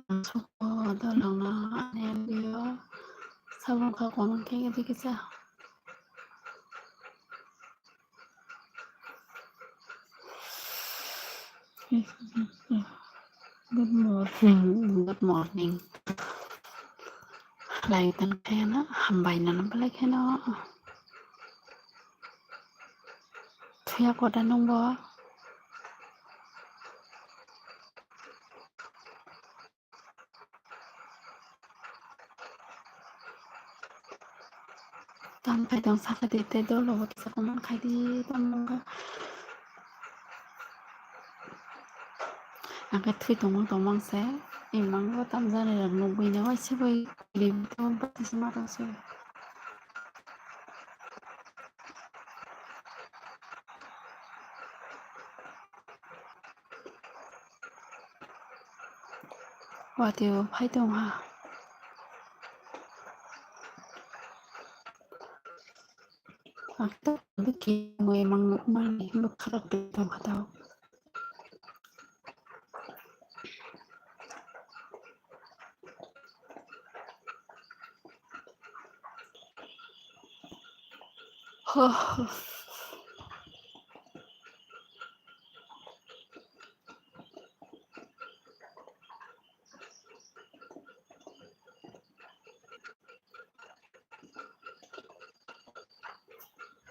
Dalangna anelio sabun ka konon kege dikisa. Good morning. Good morning. Laitan kena hambay na balik kena. Tuya ko danong ba? Tampay dong sakit ite dolo kisa kuman kay di tamong angkat tui tomang se imang ko tamzane lang nubuy na wai sibay libito pati sumatang se wati yo phay tong ha akta biki mo imang nukmani lukharap bitong hataw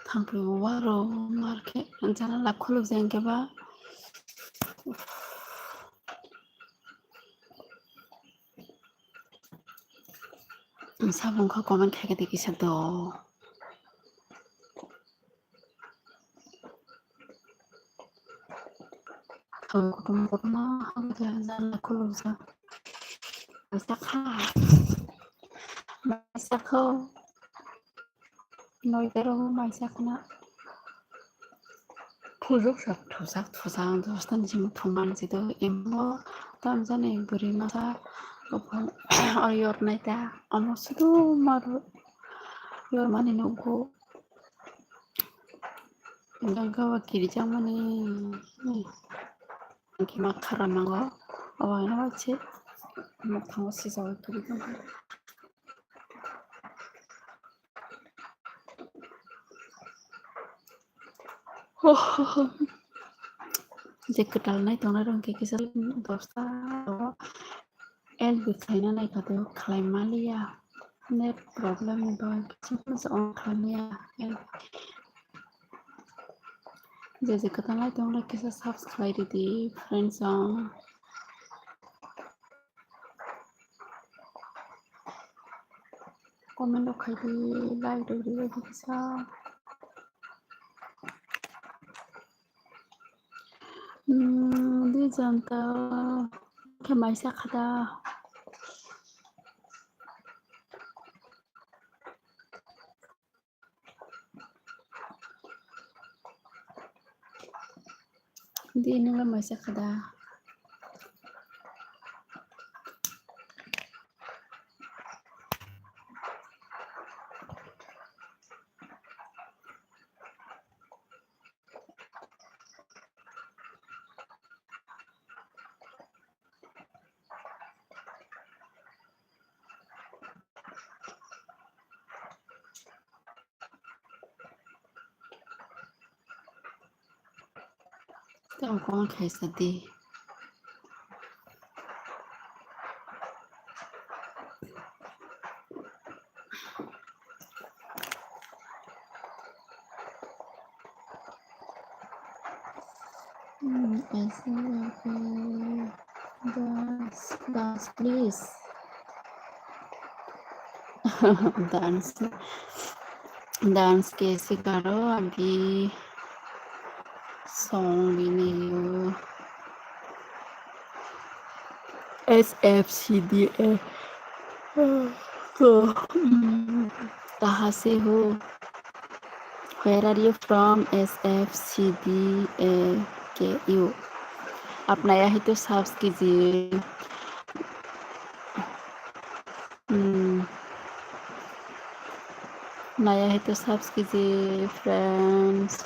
thangpi waro marke jana lakhulu jengke ba sabun ka komen khage dikisa do kutum kurma hangga jana lakhulu sa sakha sakho noi pero mai sakna Puruk thusang dostan jim thuman sido immo tamjane buri masa opon ayor naita amo sudu maru yor mani nugo ganga wakiri jamani kima kharamango awang wache mo thango sisa wakiri jamani je ketal nai tona rong ke kisal dosta el bisaina nai kate khlai malia net problem ba chimmas on khania je ketal nai tona kisa subscribe di friends on comment khai di like do di kisa di janta kemai sakhada di nila mai sakhada tao kon khai sadi dance please dance कैसे करो अभी song भी नहीं हो SFCDA तो कहाँ से हो where are you from SFCDA के यू आप नया है तो सब्स कीजिए नया है तो सब्स कीजिए फ्रेंड्स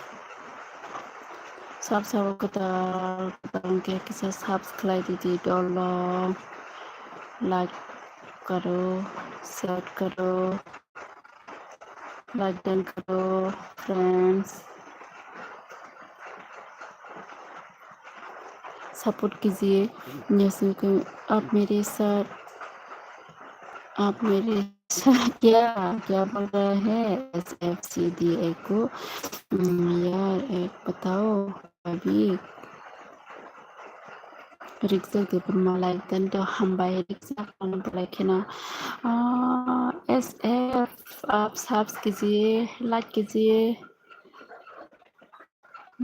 सब के किसी सब्सक्राइब दीजिए डॉलर लाइक करो, शेयर करो, लाइक डन करो फ्रेंड्स, सपोर्ट कीजिए। जैसे कि आप मेरे साथ क्या क्या बोल रहे हैं SFCDA को। यार एक बताओ अभी रिक्शा के ऊपर मलाई तन तो हम बाय रिक्शा कौन बोला कि ना SF आप सब्स कीजिए, लाइक कीजिए।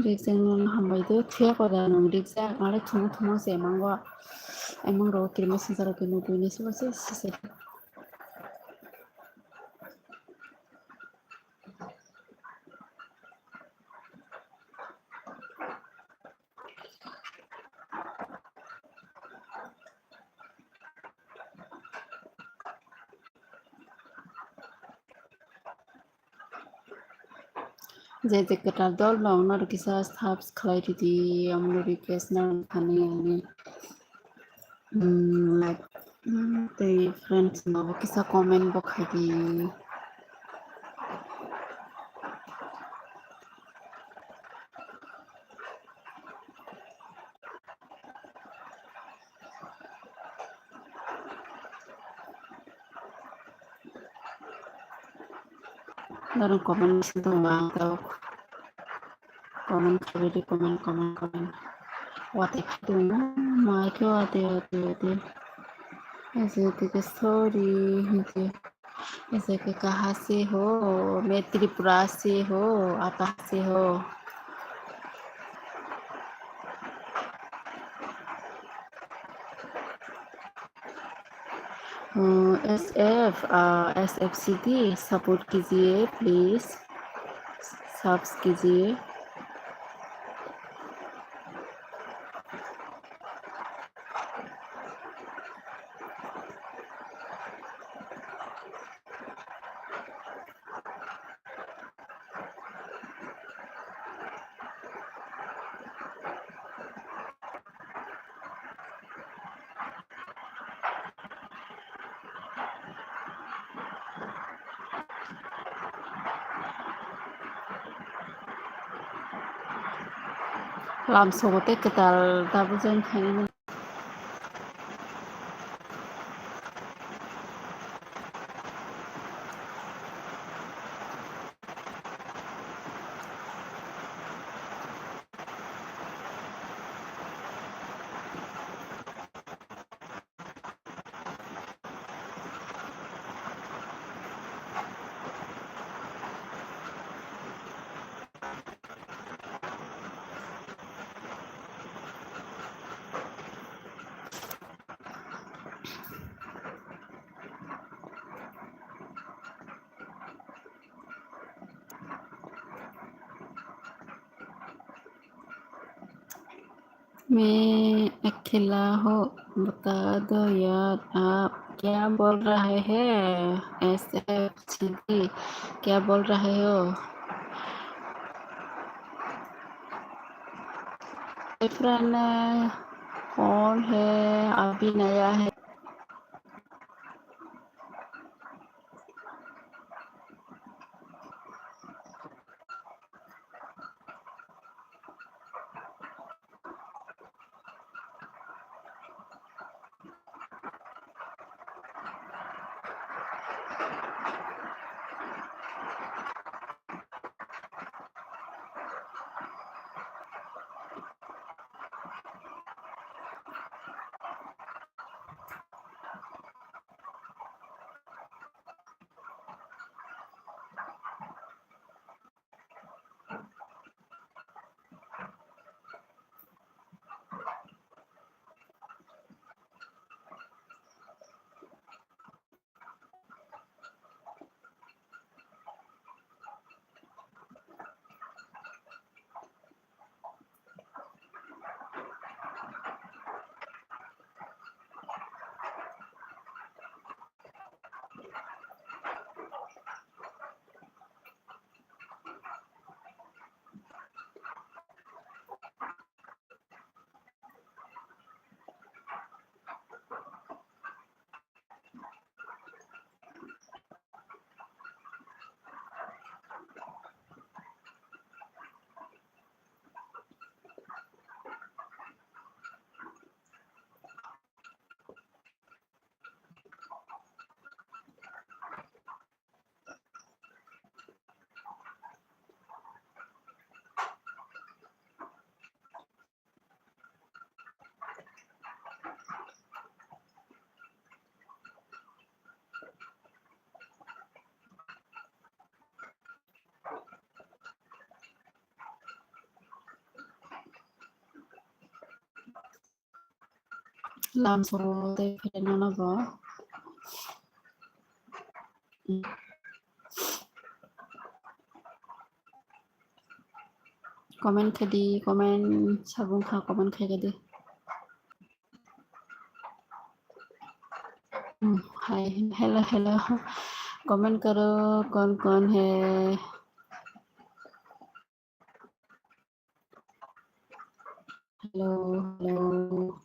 रिक्शा हम बाय तो थिया को दान रिक्शा आले थुम थुम से मांगवा emang ro kirim secara kini punya sih. Jadi kita dol na unar kisah subs khalai di amno request na khani ani like the friends na kisah comment bo khai di dalam comment situ bang tau comment khabi di comment wate tu ma kyo wate ऐसे के sorry ऐसे के कहाँ से हो, मैं त्रिपुरा से हो, आप कहाँ से हो। SFCD सपोर्ट कीजिए प्लीज, सब्स कीजिए। làm số tết cái ta bây giờ thấy मैं अकेला हो, बता दो यार आप क्या बोल रहे हैं। SFCD क्या बोल रहे हो। फ्रेंड कौन है, अभी नया है। làm số đây phải nó có comment cái đi comment sabun khá comment khai cái đi hi hello hello comment करो कौन कौन है hello hello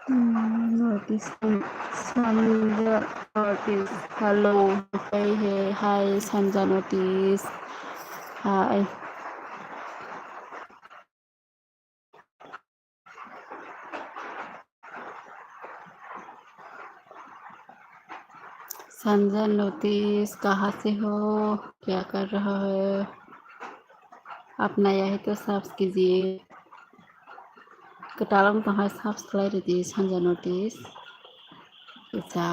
notice Sanja notice hello hey hi Sanja notice hi Sanjay notice कहाँ से हो क्या कर रहा है आप नया है तो सब्स कीजिए कटालम तो है सब्सक्राइब दी संजय नोटिस इसा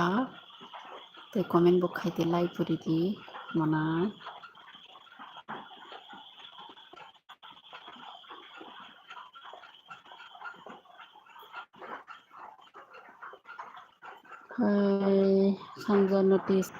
ते कमेंट बॉक्स खाइते लाइक करी दी मना hi Sanjay notice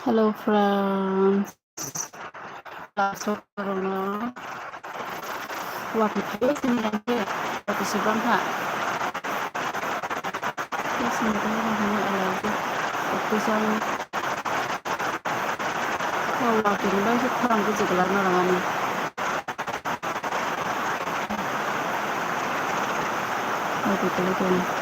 hello friends corona waktu sini aja waktu sebelum kak sini kan hanya lagi waktu sang kalau waktu ini sih kurang tuh juga orang ini waktu itu